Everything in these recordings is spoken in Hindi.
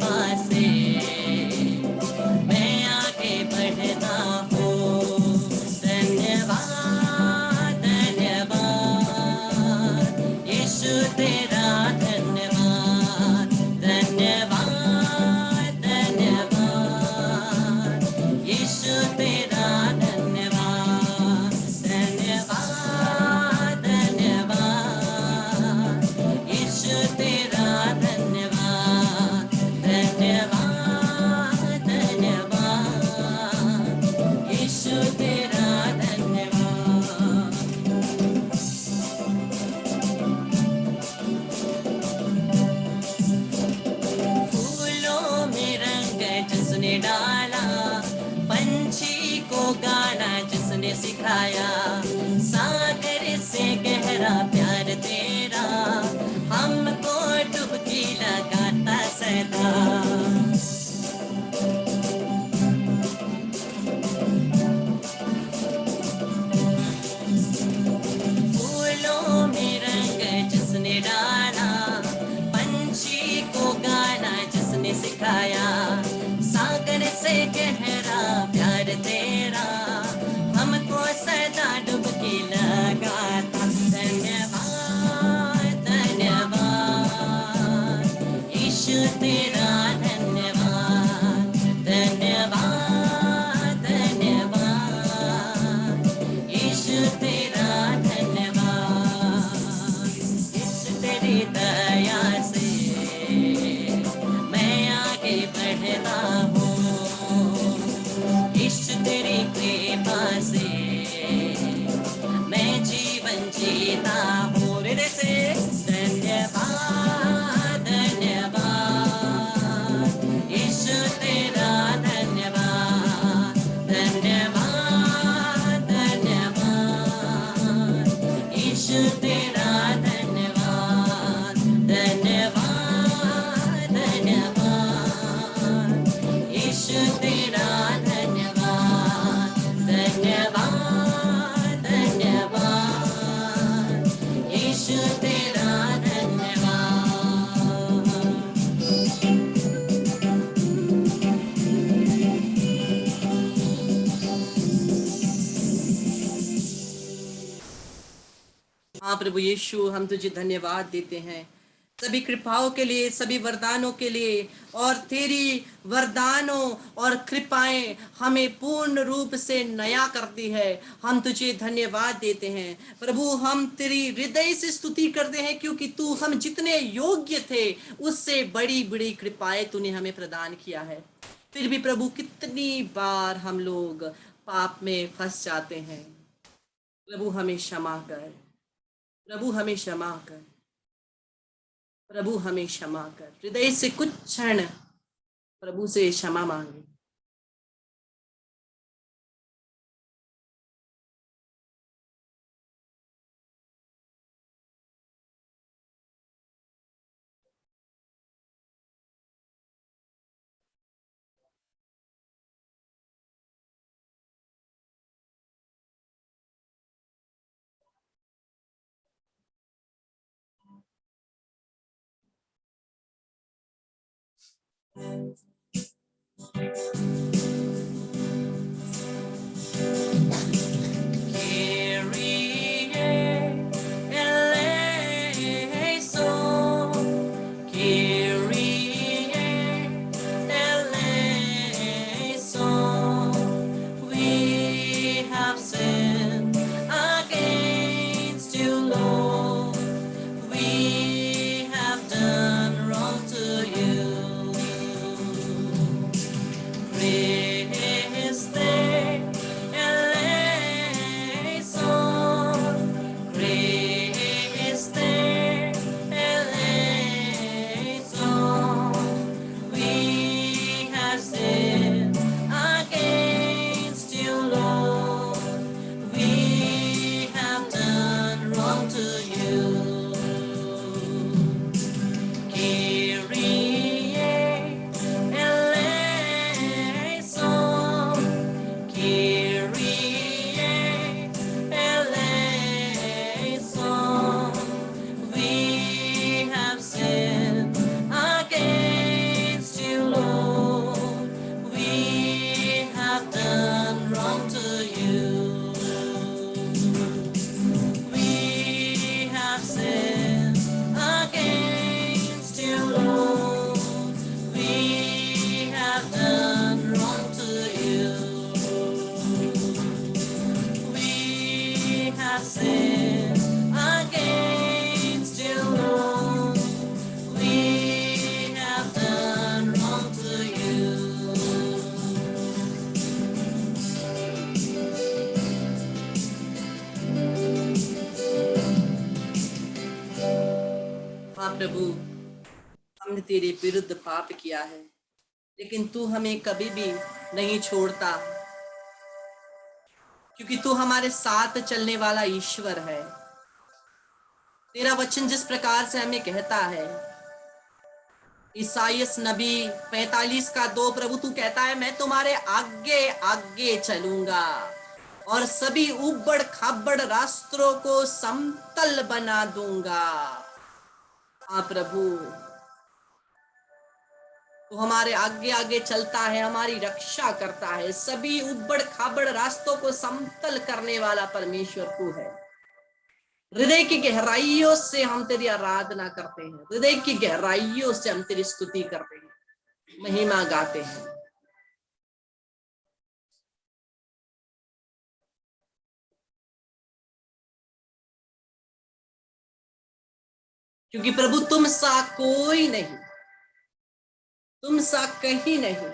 कृपा से मैं आगे बढ़ता हूँ। धन्यवाद धन्यवाद यीशु तेरा धन्यवाद। धन्यवाद धन्यवाद यीशु तेरा धन्यवाद। धन्यवाद धन्यवाद यीशु तेरा धन्यवाद। धन्यवाद धन्यवाद यीशु तेरा धन्यवाद। फूलों में रंग जिसने डाला, पंछी को गाना जिसने सिखाया, सागर से गहरा प्यार तेरा हमको डुबकी लगाता सदा। फूलों में रंग जिसने डाला, पंछी को गाना जिसने सिखाया, सागर से गहरा प्यार तेरा हमको सदा डुबकी लगाता। धन्यवाद धन्यवाद यीशु तेरा धन्यवाद। धन्यवाद धन्यवाद यीशु तेरा धन्यवाद। यीशु तेरी दया से मैं आगे बढ़ता हूँ। यीशु तेरी कृपा से मैं जीवन जीता हूँ। हृदय से धन्यवाद धन्यवाद यीशु तेरा धन्यवाद। धन्यवाद धन्यवाद यीशु तेरा धन्यवाद। धन्यवाद धन्यवाद यीशु तेरा धन्यवाद। धन्यवाद धन्यवाद यीशु तेरा धन्यवाद। हाँ प्रभु यीशु, हम तुझे धन्यवाद देते हैं सभी कृपाओं के लिए, सभी वरदानों के लिए। और तेरी वरदानों और कृपाएं हमें पूर्ण रूप से नया करती है। हम तुझे धन्यवाद देते हैं प्रभु। हम तेरी हृदय से स्तुति करते हैं क्योंकि तू हम जितने योग्य थे उससे बड़ी बड़ी कृपाएं तूने हमें प्रदान किया है। फिर भी प्रभु कितनी बार हम लोग पाप में फंस जाते हैं। प्रभु हमें क्षमा कर, प्रभु हमें क्षमा कर, प्रभु हमें क्षमा कर। हृदय से कुछ क्षण प्रभु से क्षमा मांगे। have done wrong to you. We have sinned against you, Lord. We have done wrong to you. हाँ प्रभु, हमने तेरे विरुद्ध पाप किया है, लेकिन तू हमें कभी भी नहीं छोड़ता, क्योंकि तू हमारे साथ चलने वाला ईश्वर है। तेरा वचन जिस प्रकार से हमें कहता है, ईसाइयस नबी 45 का 2, प्रभु तू कहता है मैं तुम्हारे आगे आगे चलूंगा और सभी उबड़ खाबड़ रास्तों को समतल बना दूंगा। हाँ प्रभु, तो हमारे आगे आगे चलता है, हमारी रक्षा करता है, सभी उबड़ खाबड़ रास्तों को समतल करने वाला परमेश्वर तू है। हृदय की गहराइयों से हम तेरी आराधना करते हैं, हृदय की गहराइयों से हम तेरी स्तुति करते हैं, महिमा गाते हैं। क्योंकि प्रभु तुम सा कोई नहीं, तुम सा कहीं नहीं।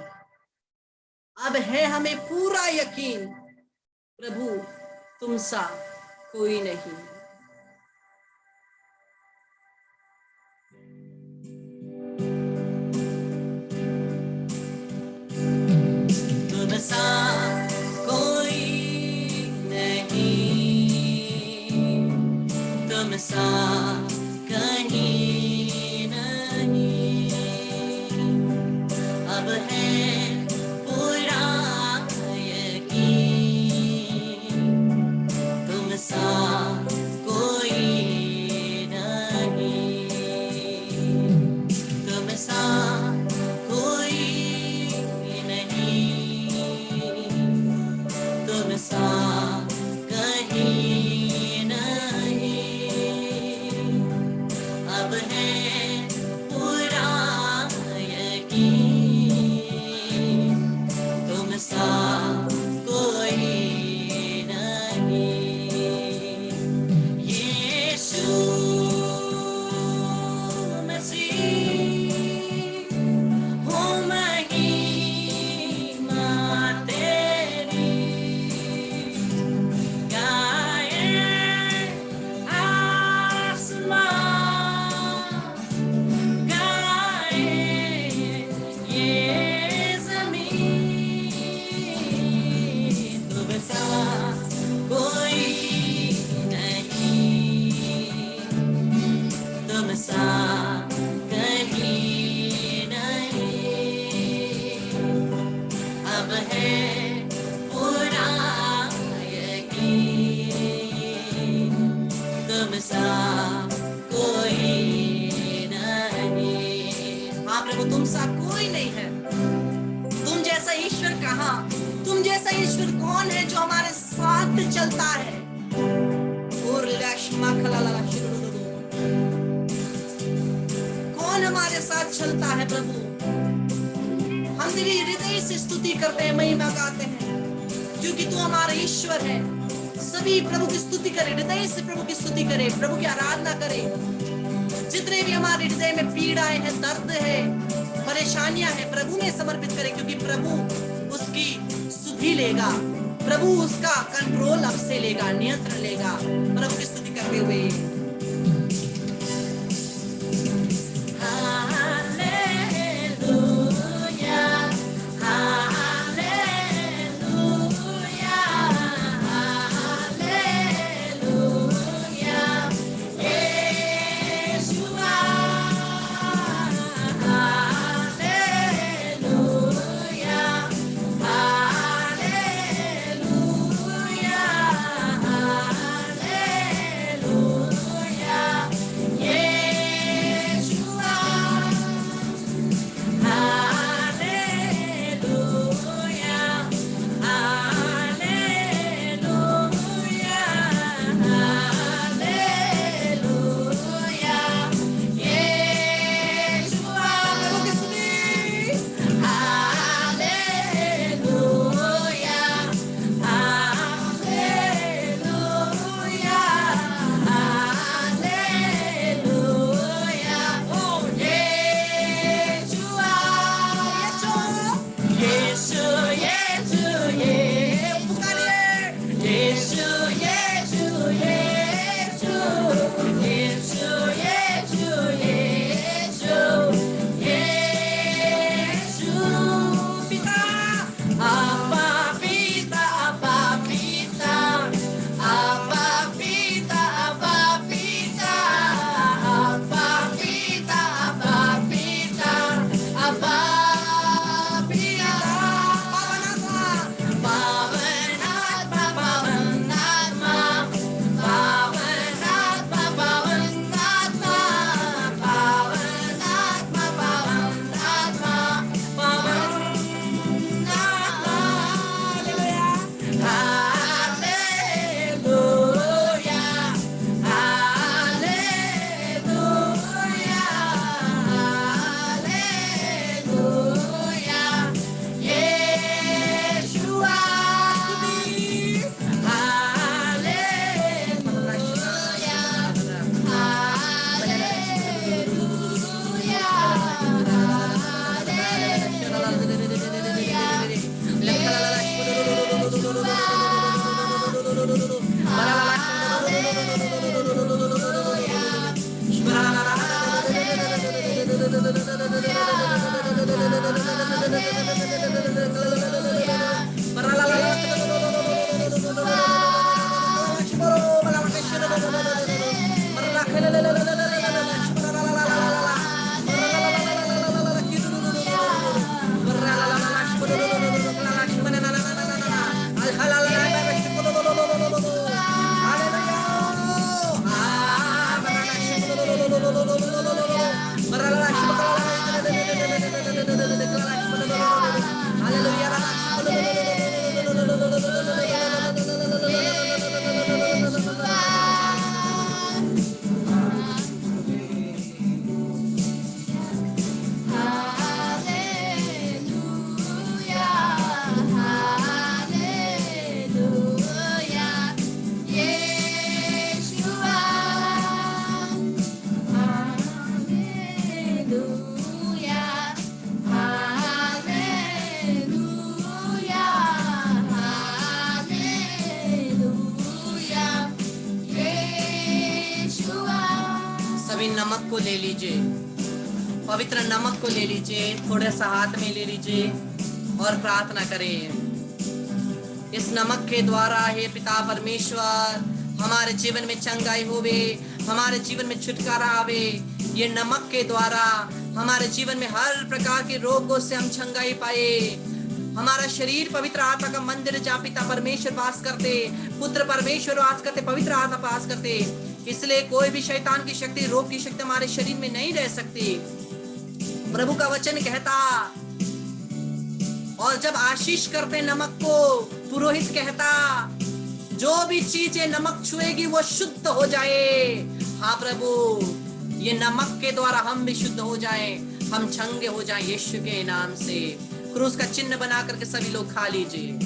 अब है हमें पूरा यकीन, प्रभु तुम सा कोई नहीं। तुम सा कोई नहीं, तुम सा कहीं नहीं। अब है पूरा यकीन, तुम सा कोई नहीं, तुम सा कोई नहीं, तुम सा कहीं नहीं। अब है पूरा यकीन, तुम सा कोई नहीं। यीशु मसीह हो महिमा तेरी, गाए आसमान, गाए ये ज़मीन। तुम सा कोई नहीं, तुम सा कहीं नहीं। अब है पूरा यकीन, तुम सा कोई नहीं। हाँ प्रभु, तुम सा कोई नहीं है। तुम जैसा ईश्वर कहाँ, तुम जैसा ईश्वर कौन है जो हमारे साथ चलता है। और कौन हमारे साथ चलता है प्रभु। हम तेरी हृदय से स्तुति करते हैं, महिमा गाते हैं, क्योंकि तू हमारा ईश्वर है। सभी प्रभु की स्तुति करे, हृदय से प्रभु की स्तुति करे, प्रभु की आराधना करे। जितने भी हमारे हृदय में पीड़ाएं हैं, दर्द है, परेशानियां हैं, प्रभु में समर्पित करें, क्योंकि प्रभु उसकी सुधि लेगा, प्रभु उसका कंट्रोल अब से लेगा, नियंत्रण लेगा। प्रभु की स्तुति करते हुए को ले लीजिए, पवित्र नमक को ले लीजिए, थोड़ा सा हाथ में ले लीजिए और प्रार्थना करें। इस नमक के द्वारा हे पिता परमेश्वर हमारे जीवन में चंगाई होवे, हमारे जीवन में छुटकारा आवे। ये नमक के द्वारा हमारे जीवन में हर प्रकार के रोगों से हम चंगाई पाए। हमारा शरीर पवित्र आत्मा का मंदिर जहाँ पिता परमेश्वर वास करते, पुत्र परमेश्वर वास करते, पवित्र आत्मा वास करते, इसलिए कोई भी शैतान की शक्ति, रोग की शक्ति हमारे शरीर में नहीं रह सकती। प्रभु का वचन कहता, और जब आशीष करते नमक को, पुरोहित कहता जो भी चीजें नमक छुएगी वो शुद्ध हो जाए। हाँ प्रभु, ये नमक के द्वारा हम भी शुद्ध हो जाएं, हम चंगे हो जाएं यीशु के नाम से। क्रूस का चिन्ह बना करके सभी लोग खा लीजिए।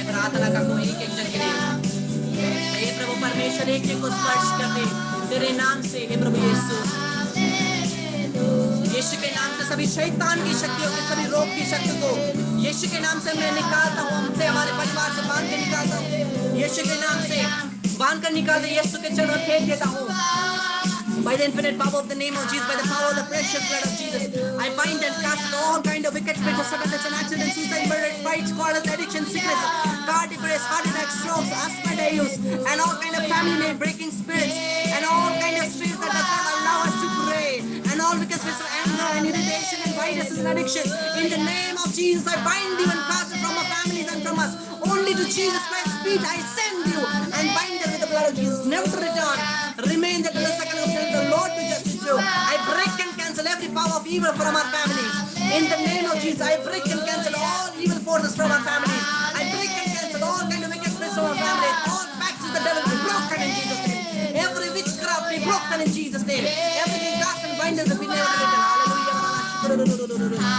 प्रार्थना का कोई एक जन के लिए हे प्रभु परमेश्वर एक को स्पर्श कर दे तेरे नाम से। हे प्रभु यीशु, यीशु के नाम से सभी शैतान की शक्तियों के, सभी रोग की शक्ति को यीशु के नाम से मैं निकालता हूँ, हमसे हमारे परिवार से बांध के निकालता हूँ। यीशु के नाम से बांध कर निकाल दे, यीशु के चरणों में फेंक देता हूँ। By the infinite power of the name of Jesus, by the power of the precious blood of Jesus, I bind and cast all kind of wicked spirits, sabotage and accidents, suicide, murder, fights, quarrels, addiction, sickness, cardiac arrest, heart attack, strokes, asthma, disease, and all kind of family name breaking spirits, and all kind of spirits that does not allow us to pray, and all wicked spirits of anger and irritation and viruses and addiction. In the name of Jesus, I bind you and cast it from our families and from us. Only to Jesus Christ's feet I send you and bind them with the blood of Jesus, never to return. Remain there till the second of the Lord be just true. I break and cancel every power of evil from our families. In the name of Jesus, I break and cancel all evil forces from our families. I break and cancel all kind of wicked spirits from our families. All pacts of the devil be broken in Jesus' name. Every witchcraft be broken in Jesus' name. Everything cast and binders be never written. Hallelujah.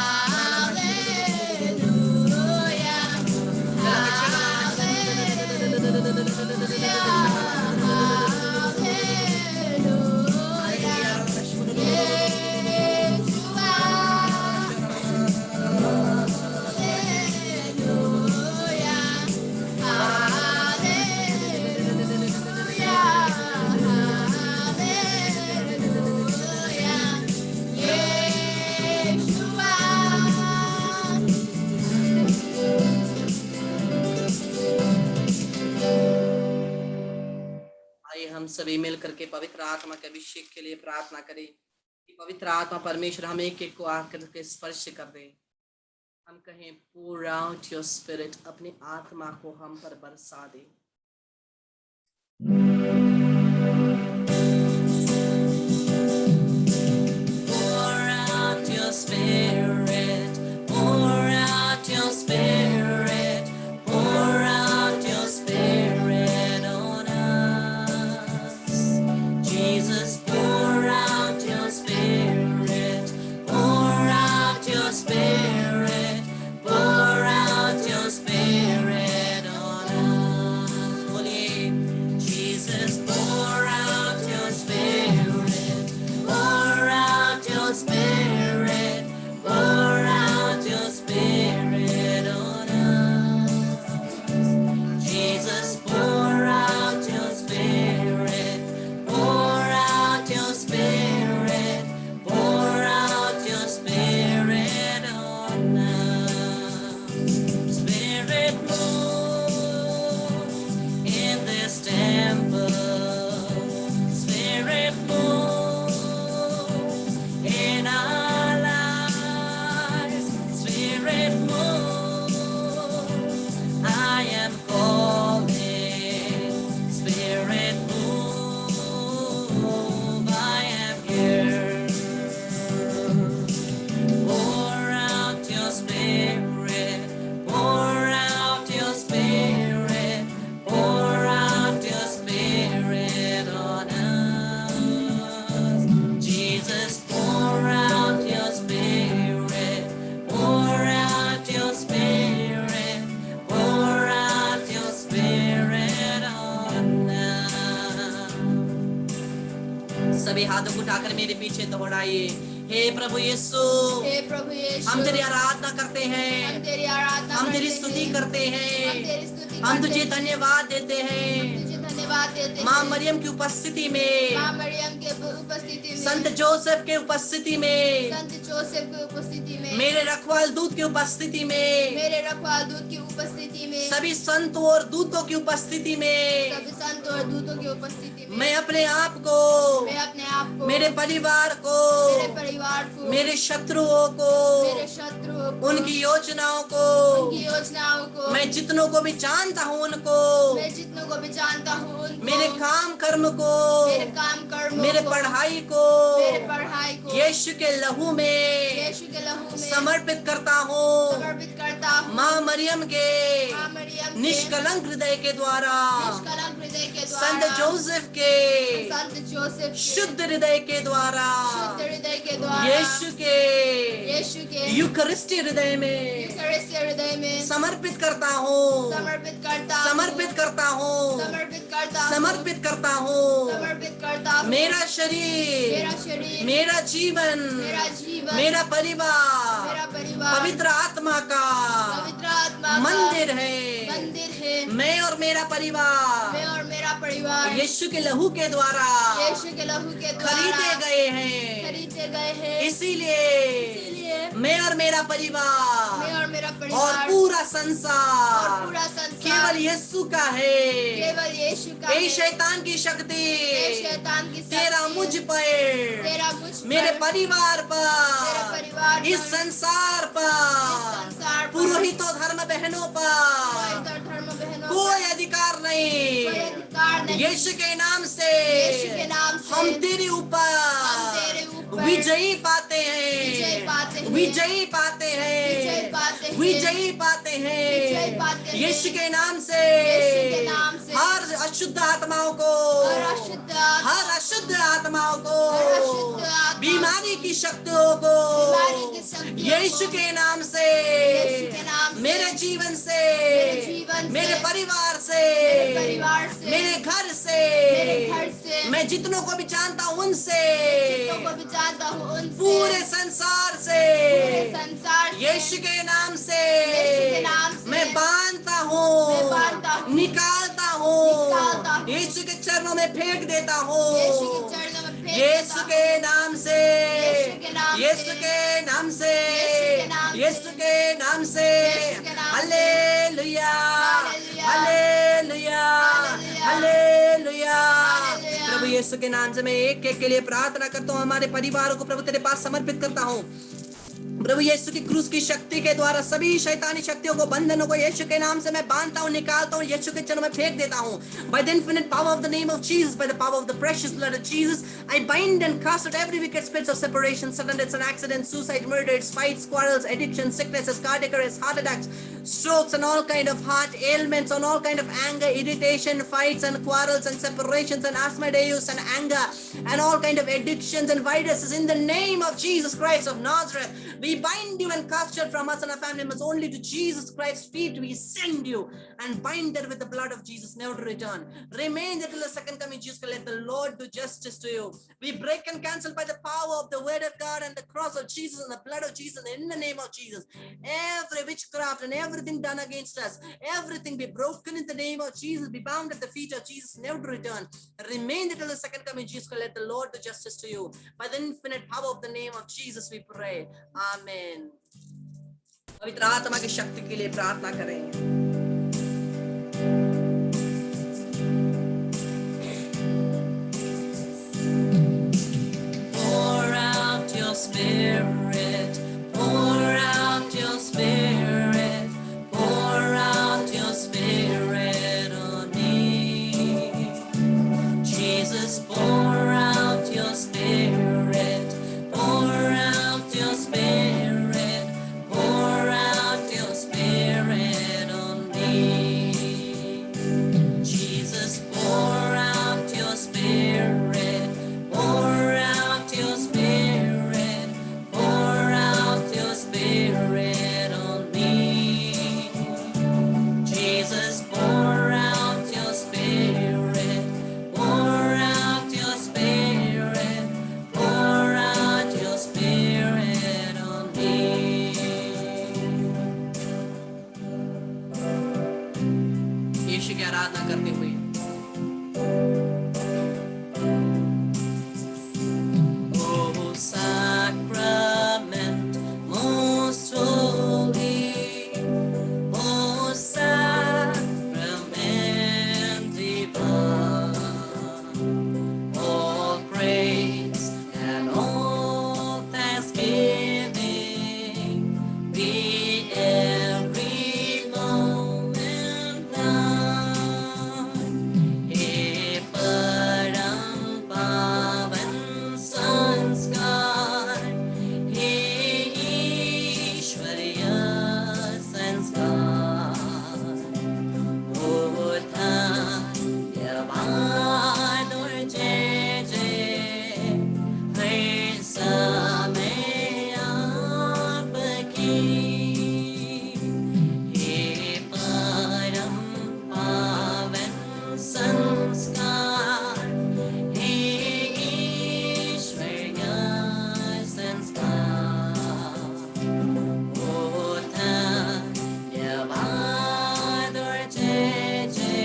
हम सभी मिल करके पवित्र आत्मा के अभिषेक के लिए प्रार्थना करें कि पवित्र आत्मा परमेश्वर हम एक एक को आकर के स्पर्श कर दे। हम कहें pour out your spirit, अपनी आत्मा को हम पर बरसा दे। Pour out your spirit, pour out your spirit, pour out your spirit on us. Jesus, pour out your spirit, pour out your spirit, pour out your spirit on us. Holy Jesus, pour out मेरे पीछे दौड़ाइए। हे प्रभु यीशु, हे प्रभु यीशु, हम तेरी आराधना करते हैं, हम तेरी आराधना हम तेरी करते स्तुति हैं, करते हम हैं, तेरी स्तुति हम करते तुझे हैं, धन्यवाद देते हम हैं। तुझे धन्यवाद देते माँ हैं। मरियम की उपस्थिति में, माँ मरियम के उपस्थिति में, संत जोसेफ के उपस्थिति में, संत जोसेफ की उपस्थिति में, मेरे रखवाल दूत की उपस्थिति में, मेरे रखवाल दूत की उपस्थिति में, सभी संतों और दूतों की उपस्थिति में, सभी संत और दूतों की उपस्थिति में, मैं अपने आप को, मैं अपने आप को, मेरे परिवार को, मेरे परिवार को, मेरे शत्रुओं को, मेरे शत्रुओं को, उनकी योजनाओं को, उनकी योजनाओं को, मैं जितनों को भी जानता हूँ उनको, मैं जितनों को भी जानता हूँ उनको, मेरे काम कर्म को, मेरे काम कर्मों मेरे को, पढ़ाई को, मेरे पढ़ाई को यीशु के लहू में यीशु के लहू में समर्पित करता हूँ। समर्पित करता हूँ। माँ मरियम के माँ मरियम के निष्कलंक हृदय के द्वारा, निष्कलंक हृदय के संत द्वारा, जोसेफ के संत जोसेफ के शुद्ध हृदय के द्वारा, शुद्ध हृदय के द्वारा, यीशु के यूकरिस्टी हृदय में यूकरिस्ती हृदय में समर्पित करता हूँ, समर्पित करता हूँ, समर्पित करता हूँ, समर्पित करता हूँ, समर्पित करता हूँ। समर्पित करता हूँ। मेरा शरीर, मेरा शरीर, मेरा जीवन, मेरा जीवन, मेरा परिवार मेरा परिवार पवित्र आत्मा का पवित्र आत्मा का मंदिर है। मंदिर है। मैं और मेरा परिवार मैं और मेरा परिवार यीशु के लहू के द्वारा यीशु के लहू के द्वारा खरीदे गए हैं। खरीदे गए हैं। इसीलिए मैं और मेरा परिवार मैं और मेरा और परिवार पूरा और संसार पूरा संसार केवल यीशु का है। केवल यीशु का ए है। शैतान की शक्ति ए शैतान की तेरा शक्ति मुझ पर, तेरा मुझ पर, मेरे परिवार मेरे पर, परिवार इस पर, संसार इस पर, संसार पर, पुरोहितों धर्म बहनों पर पुरोहित और धर्म बहनों कोई पर अधिकार कोई नहीं। अधिकार नहीं। यीशु के नाम से यीशु के नाम से हम तेरे हम तेरे ऊपर ऊपर विजयी पाते विजय पाते हैं, हैं, विजयी पाते विजय हैं, पाते हैं, विजयी पाते विजय पाते हैं। हैं। यीशु के नाम से यीशु के नाम से हर अशुद्ध आत्माओं को, हर अशुद्ध आत्मा, हर अशुद्ध आत्माओं को, हर अशुद्ध आत्मा, बीमारी की शक्तियों को बीमारी की शक्तियों यीशु को, के नाम से, यीशु के नाम से, मेरे जीवन से, मेरे जीवन से, मेरे परिवार से, मेरे परिवार से, मेरे घर से, मेरे घर से, मैं जितनों को भी जानता हूँ उनसे, जितनों को भी जानता हूँ उनसे, पूरे संसार से, पूरे संसार से, यीशु के नाम से, यीशु के नाम से, मैं बांधता मैं हूँ, बांधता हूँ, निकालता निकालता हूँ, हूँ, यीशु के चरणों में फेंक देता यीशु हूँ, के चरणों में फेंक यीशु देता के हूँ। नाम से, यीशु के नाम यीशु से, के नाम से, यीशु के नाम से, यीशु के नाम से, यीशु के नाम से, hallelujah, hallelujah, hallelujah, hallelujah, hallelujah. Hallelujah. प्रभु यीशु के नाम से मैं एक एक के लिए प्रार्थना करता हूँ। हमारे परिवारों को प्रभु तेरे पास समर्पित करता हूँ। प्रभु यीशु की क्रूस की शक्ति के द्वारा सभी शैतानी शक्तियों को, बंधनों को यीशु के नाम से मैं बांधता हूँ, निकालता हूँ, यीशु के चरणों में फेंक देता हूँ। By the infinite power of the name of Jesus, by the power of the precious blood of Jesus, I bind and cast out every wicked spirits of separation, sudden deaths and accidents, suicide, murders, fights, quarrels, addictions, sicknesses, cardiac arrests, heart attacks, strokes, and all kind of heart ailments, on all kind of anger, irritation, fights and quarrels and separations and asthmadeus and anger and all kind of addictions and viruses. In the name of Jesus Christ of Nazareth, we bind you and cast you from us and our family members. Only to Jesus Christ's feet we send you and bind it with the blood of Jesus, never to return. Remain there till the second coming Jesus. Let the Lord do justice to you. We break and cancel by the power of the word of God and the cross of Jesus and the blood of Jesus, in the name of Jesus. Every witchcraft and everything done against us, everything be broken in the name of Jesus, be bound at the feet of Jesus, never to return. Remain there till the second coming Jesus. Let the Lord do justice to you. By the infinite power of the name of Jesus we pray. Amen. पवित्र आत्मा की शक्ति के लिए प्रार्थना करें। Pour out your spirit, pour out your spirit, pour out your spirit on me. Jesus, pour out your spirit, pour out your spirit, pour out your spirit on me. Jesus, pour out your spirit, pour out your spirit, pour out your spirit. प्रार्थना करते हुए। Oh, sacrament most holy, most sacrament divine, all praise and all thanksgiving be every moment thine. हे परम पावन संस्कार, हे ईश्वरीय संस्कार, ओ धन्यवाद और जय जय हर समय आपकी। हे परम पावन संस्कार, हे ईश्वरीय संस्कार, ओ धन्यवाद और जय जय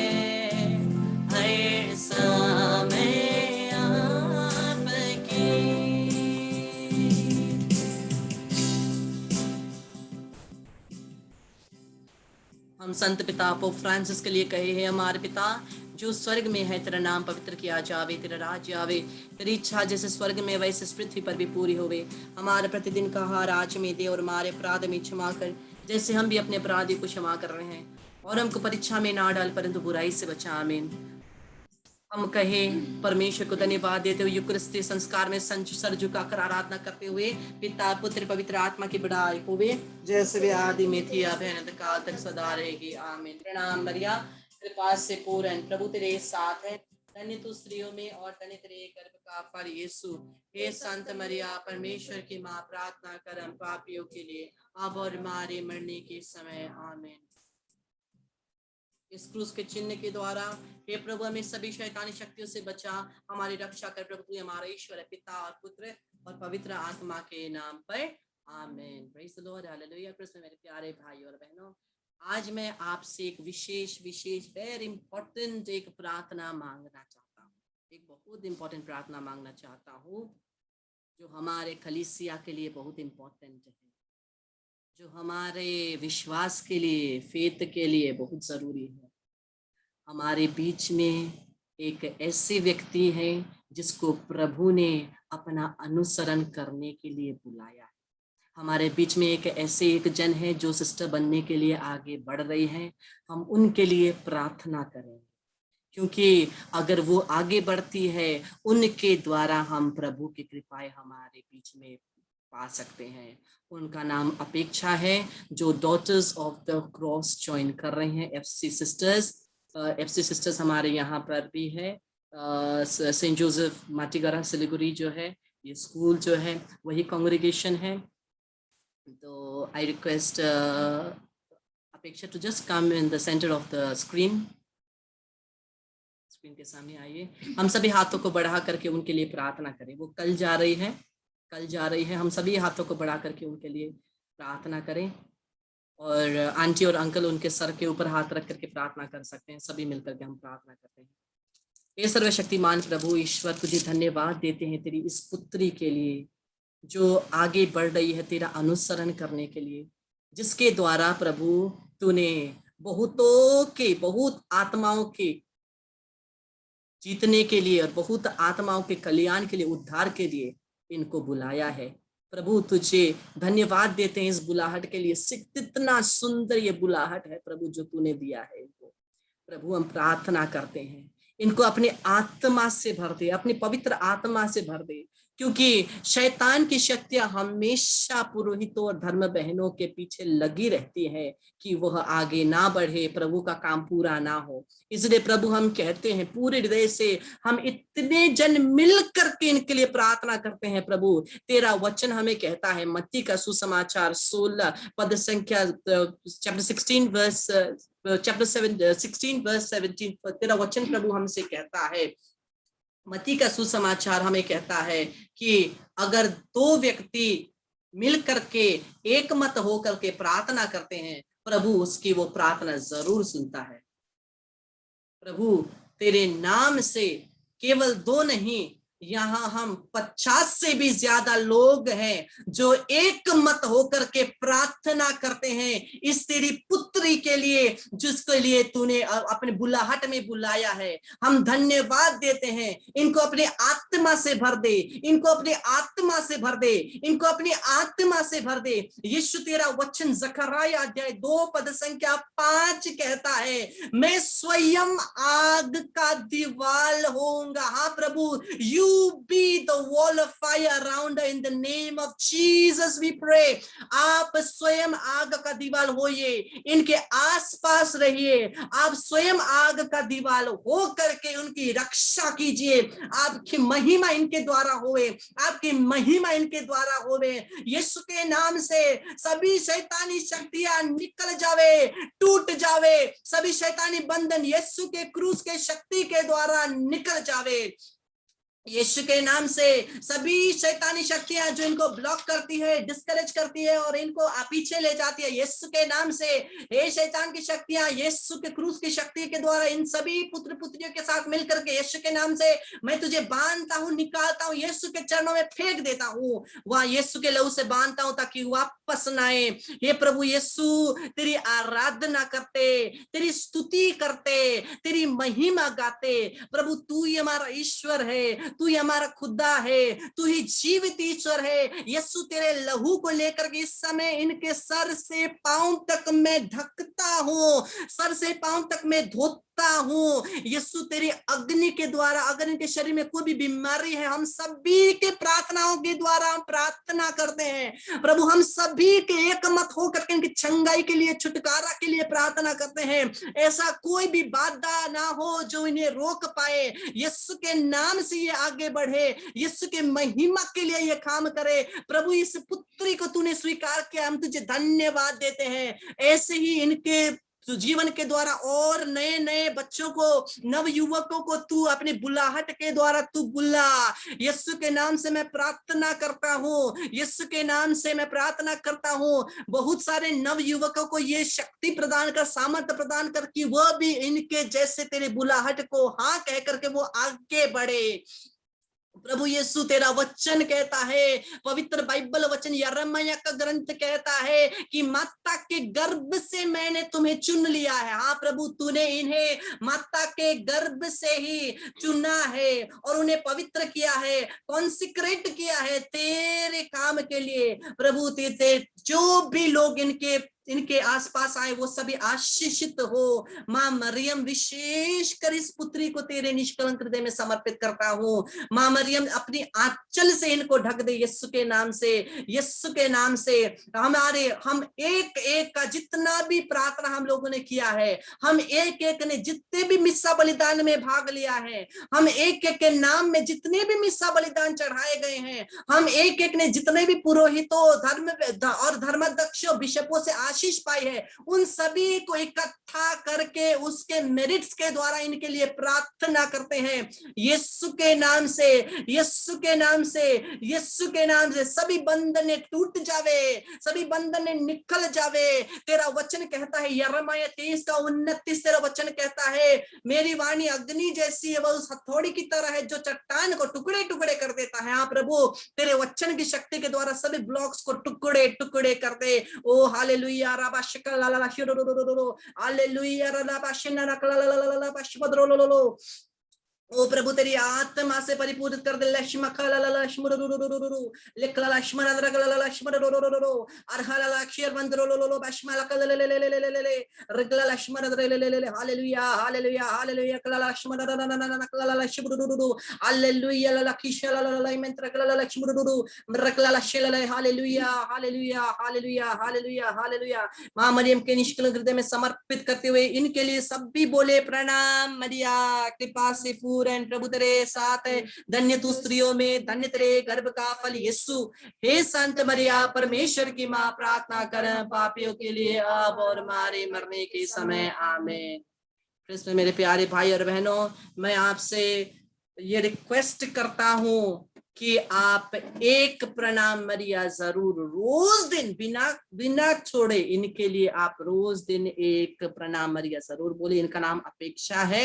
हर समय आपकी। हम संत पिता पोप फ्रांसिस के लिए कहे हैं, हमारे पिता जो स्वर्ग में है, तेरा नाम पवित्र किया जावे, तेरा राज्य आवे, तेरी इच्छा जैसे स्वर्ग में वैसे इस पृथ्वी पर भी पूरी होवे। हमारे प्रतिदिन का आहार आज में दे और हमारे अपराध में क्षमा कर, जैसे हम भी अपने अपराधी को क्षमा कर रहे हैं, और हमको परीक्षा में ना डाल परंतु बुराई से बचा। आमीन। हम कहें परमेश्वर को धन्यवाद देते हुए यूकरिस्ती संस्कार में सर झुकाकर आराधना करते हुए, पिता पुत्र पवित्र आत्मा की बड़ाई होवे, जैसे वे आदि में थी अब है अनंत काल तक सदा रहेगी। आमीन। प्रणाम मरिया, कृपा से पूर्ण, प्रभु तेरे साथ है, धन्य तू स्त्रियों में और धन्य तेरे गर्भ का फल यीशु। हे संत मरिया, परमेश्वर की माँ, प्रार्थना कर हम पापियों के लिए अब और हमारे मरने के समय। आमीन। इस क्रूस के चिन्ह के द्वारा हे प्रभु हमें सभी शैतानी शक्तियों से बचा, हमारी रक्षा कर प्रभु, तू हमारा ईश्वर है, पिता और पुत्र और पवित्र आत्मा के नाम पर। आमीन। Praise the Lord, hallelujah. Krishna मेरे प्यारे भाई और बहनों, आज मैं आपसे एक विशेष वेरी इंपॉर्टेंट एक प्रार्थना मांगना चाहता हूँ। एक बहुत इंपॉर्टेंट प्रार्थना मांगना चाहता हूँ जो हमारे कलीसिया के लिए बहुत इंपॉर्टेंट है, जो हमारे विश्वास के लिए, फेथ के लिए बहुत जरूरी है। हमारे बीच में एक ऐसे व्यक्ति है जिसको प्रभु ने अपना अनुसरण करने के लिए बुलाया है। हमारे बीच में एक ऐसे एक जन है जो सिस्टर बनने के लिए आगे बढ़ रही है। हम उनके लिए प्रार्थना करें, क्योंकि अगर वो आगे बढ़ती है, उनके द्वारा हम प्रभु की कृपाएं हमारे बीच में पा सकते हैं। उनका नाम अपेक्षा है, जो daughters of the cross join कर रहे हैं, एफसी सिस्टर्स। एफसी सिस्टर्स हमारे यहाँ पर भी है, सेंट जोसेफ माटीगरा सिलीगुड़ी जो है, ये स्कूल जो है वही कांग्रेगेशन है। तो आई रिक्वेस्ट अपेक्षा to just come in the centre of the screen के सामने आइए। हम सभी हाथों को बढ़ा करके उनके लिए प्रार्थना करें। वो कल जा रही है, हम सभी हाथों को बढ़ा करके उनके लिए प्रार्थना करें, और आंटी और अंकल उनके सर के ऊपर हाथ रख करके प्रार्थना कर सकते हैं। सभी मिलकर के हम प्रार्थना करते हैं। हे सर्वशक्तिमान प्रभु ईश्वर, तुझे धन्यवाद देते हैं तेरी इस पुत्री के लिए जो आगे बढ़ रही है तेरा अनुसरण करने के लिए, जिसके द्वारा प्रभु तूने बहुत आत्माओं के जीतने के लिए और बहुत आत्माओं के कल्याण के लिए, उद्धार के लिए इनको बुलाया है। प्रभु तुझे धन्यवाद देते हैं इस बुलाहट के लिए। कितना सुंदर ये बुलाहट है प्रभु जो तूने दिया है इनको। प्रभु हम प्रार्थना करते हैं, इनको अपने आत्मा से भर दे, अपनी पवित्र आत्मा से भर दे, क्योंकि शैतान की शक्तियां हमेशा पुरोहितों और धर्म बहनों के पीछे लगी रहती है कि वह आगे ना बढ़े, प्रभु का काम पूरा ना हो। इसलिए प्रभु हम कहते हैं पूरे हृदय से, हम इतने जन मिल करके इनके लिए प्रार्थना करते हैं। प्रभु तेरा वचन हमें कहता है, मत्ती का सुसमाचार 16 पद संख्या चैप्टर 16 वर्स 17, तेरा वचन प्रभु हमसे कहता है, मत्ती का सुसमाचार हमें कहता है कि अगर दो व्यक्ति मिल करके एक मत हो करके प्रार्थना करते हैं, प्रभु उसकी वो प्रार्थना जरूर सुनता है। प्रभु तेरे नाम से केवल 2 नहीं, यहाँ हम 50 से भी ज्यादा लोग हैं जो एक मत होकर के प्रार्थना करते हैं इस तेरी पुत्री के लिए, जिसके लिए तूने अपने बुलाहट में बुलाया है। हम धन्यवाद देते हैं। इनको अपने आत्मा से भर दे, इनको अपने आत्मा से भर दे, इनको अपनी आत्मा से भर दे। यीशु तेरा वचन जकरिया अध्याय 2 पद संख्या 5 कहता है, मैं स्वयं आग का दीवाल होऊंगा। हाँ प्रभु, you be the wall of fire around in the name of Jesus we pray। आप स्वयं आग का दीवाल होइए, इनके आसपास रहिए। आप स्वयं आग का दीवाल हो करके उनकी रक्षा कीजिए। आपकी महिमा इनके द्वारा होवे, आपकी महिमा इनके द्वारा होवे। यीशु के नाम से सभी शैतानी शक्तियां निकल जावे, टूट जावे। सभी शैतानी बंधन यीशु के क्रूस के शक्ति के द्वारा निकल जावे। यीशु के नाम से सभी शैतानी शक्तियां जो इनको ब्लॉक करती है, डिस्करेज करती है और इनको पीछे ले जाती है, यीशु के नाम से हे शैतान की शक्तियां यीशु के क्रूस की शक्ति के द्वारा इन सभी पुत्र पुत्रियों के साथ मिलकर के यीशु के नाम से मैं तुझे बांधता हूं, निकालता हूं, यीशु के चरणों में फेंक देता हूं। वह यीशु के लहू से बांधता हूं ताकि वापस न आए। हे प्रभु यीशु, तेरी आराधना करते, तेरी स्तुति करते, तेरी महिमा गाते। प्रभु तू ही हमारा ईश्वर है, तू ही हमारा खुदा है, तू ही जीवित ईश्वर है। यीशु तेरे लहू को लेकर के इस समय इनके सर से पांव तक मैं ढकता हूं, सर से पांव तक मैं धोता हूं। यीशु तेरी अग्नि के द्वारा अगर इनके शरीर में कोई भी बीमारी है, हम सभी के प्रार्थनाओं के द्वारा हम प्रार्थना करते हैं। प्रभु हम सभी के एक मत होकर के इनकी चंगाई के लिए, छुटकारा के लिए प्रार्थना करते हैं। ऐसा कोई भी बाधा ना हो जो इन्हें रोक पाए। यीशु के नाम से ये आगे बढ़े, यीशु के महिमा के लिए ये काम करे। प्रभु इस पुत्री को तूने स्वीकार किया, हम तुझे धन्यवाद देते हैं। ऐसे ही इनके जीवन के द्वारा और नए नए बच्चों को, नव युवकों को तू अपनी बुलाहट के द्वारा तू बुला। यीशु के नाम से मैं प्रार्थना करता हूँ, यीशु के नाम से मैं प्रार्थना करता हूँ। बहुत सारे नव युवकों को ये शक्ति प्रदान कर, सामर्थ्य प्रदान कर कि वह भी इनके जैसे तेरे बुलाहट को हाँ कह करके वो आगे बढ़े। प्रभु यीशु तेरा वचन कहता है, पवित्र बाइबल वचन यिर्मयाह का ग्रंथ कहता है कि माता के गर्भ से मैंने तुम्हें चुन लिया है। हाँ प्रभु, तूने इन्हें माता के गर्भ से ही चुना है और उन्हें पवित्र किया है, कॉन्सिक्रेट किया है तेरे काम के लिए। प्रभु जो भी लोग इनके आसपास आए वो सभी आशीषित हो। मां मरियम विशेष कर इस पुत्री को तेरे निष्कलंक हृदय में समर्पित करता हूँ। मां मरियम अपनी आंचल से इनको ढक दे यीशु के नाम से, यीशु के नाम से। हम एक एक का जितना भी प्रार्थना हम लोगों ने किया है, हम एक एक ने जितने भी मिस्सा बलिदान में भाग लिया है, हम एक एक के नाम में जितने भी मिस्सा बलिदान चढ़ाए गए हैं, हम एक एक ने जितने भी पुरोहितों और धर्माध्यक्षों बिशपों से आशीष पाई है, उन सभी को इकट्ठा करके उसके मेरिट्स के द्वारा इनके लिए प्रार्थना करते हैं। यीशु के नाम से, यीशु के नाम से, यीशु के नाम से सभी बंधन टूट जावे, सभी बंधन निकल जावे। तेरा वचन कहता है यिर्मयाह 23 का 29, तेरा वचन कहता है मेरी वाणी अग्नि जैसी है, वह उस हथौड़ी की तरह है जो चट्टान को टुकड़े टुकड़े कर देता है। हाँ प्रभु, तेरे वचन की शक्ति के द्वारा सभी ब्लॉक्स को टुकड़े टुकड़े कर दे। ओ हालेलुया, राबा शिकल ला ला शिरो, हालेलुया राबा शिना ला ला। ओ प्रभु तेरी आत्मा से परिपूर्ण कर दे। लक्ष्म खला लक्ष्मरुरुरुरुरु लिखला लक्ष्मण रगला लक्ष्मण रोरोरोरो अरहला लक्ष्यर बंदरोलोलो बश्मला कललेलेलेलेलेले रगला लक्ष्मण रेलेलेले। हालेलुया हालेलुया हालेलुया कला लक्ष्मण रननननकला लक्ष्मरुरुरु हालेलुया लक्ष्यला मंत्र कला लक्ष्मरुरुरु रगला लक्ष्यला। Hallelujah hallelujah hallelujah hallelujah hallelujah. मां मरियम के निष्कलंक हृदय में समर्पित करते हुए इनके लिए सभी बोले प्रणाम। मरिया कृपा से प्रभु तेरे साथ है, धन्य तू स्त्रियों में, धन्य तेरे गर्भ का फल यीशु। हे संत मरिया परमेश्वर की मां, प्रार्थना कर पापियों के लिए अब और हमारे मरने के समय आमीन। कृष्ण मेरे प्यारे भाई और बहनों, मैं आपसे ये रिक्वेस्ट करता हूं कि आप एक प्रणाम मरिया जरूर रोज दिन बिना छोड़े इनके लिए आप रोज दिन एक प्रणाम मरिया जरूर बोले। इनका नाम अपेक्षा है,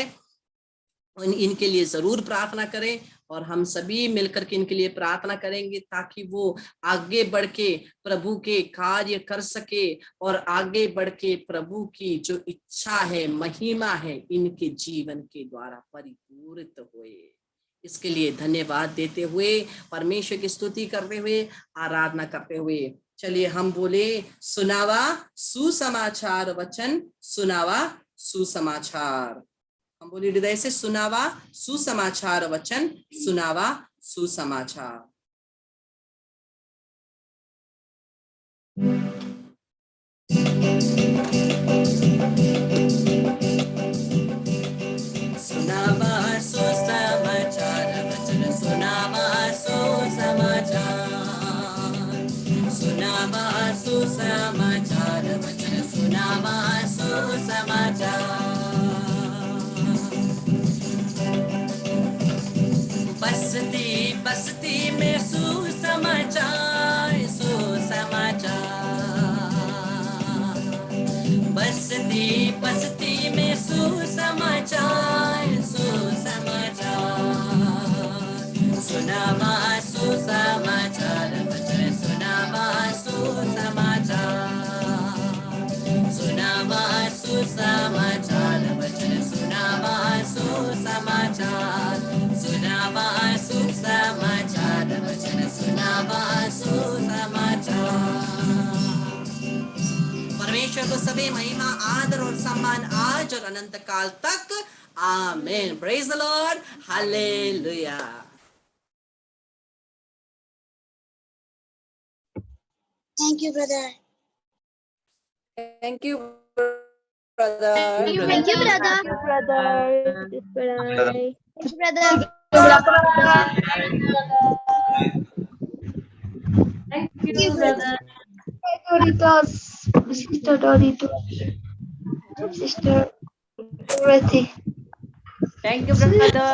इनके लिए जरूर प्रार्थना करें और हम सभी मिलकर के इनके लिए प्रार्थना करेंगे ताकि वो आगे बढ़ के प्रभु के कार्य कर सके और आगे बढ़ के प्रभु की जो इच्छा है, महिमा है, इनके जीवन के द्वारा परिपूरित होए। इसके लिए धन्यवाद देते हुए, परमेश्वर की स्तुति करते हुए, आराधना करते हुए चलिए हम बोले, सुनावा सुसमाचार वचन, सुनावा सुसमाचार। हम बोले हृदय से, सुनावा सुसमाचार वचन, सुनावा सुसमाचार। सुनावा सुसमाचार वचन, सुनावा सुसमाचार, सुनावा सुसमाचार वचन, सुनावा सुसमाचार। बस्ती बस्ती में सुसमाचार, सुसमाचार, बस्ती बस्ती में सुसमाचार, सुसमाचार, सुनावा सुसमाचार वचन, सुनावा सुसमाचार, सुनावा सुसमाचार वचन, सुनावा सुसमाचार, सुनावा सुसमाचार वचन, सुनावा सुसमाचार। परमेश्वर को सभी महिमा, आदर और सम्मान आज और अनंत काल तक। आमीन। Praise the Lord. Hallelujah. Thank you, brother. Thank you brother. Thank you, brother. Thank you, brother. Thank you, brother. Doritos, Sister Doritos, Sister Dorothy. Thank you, brother.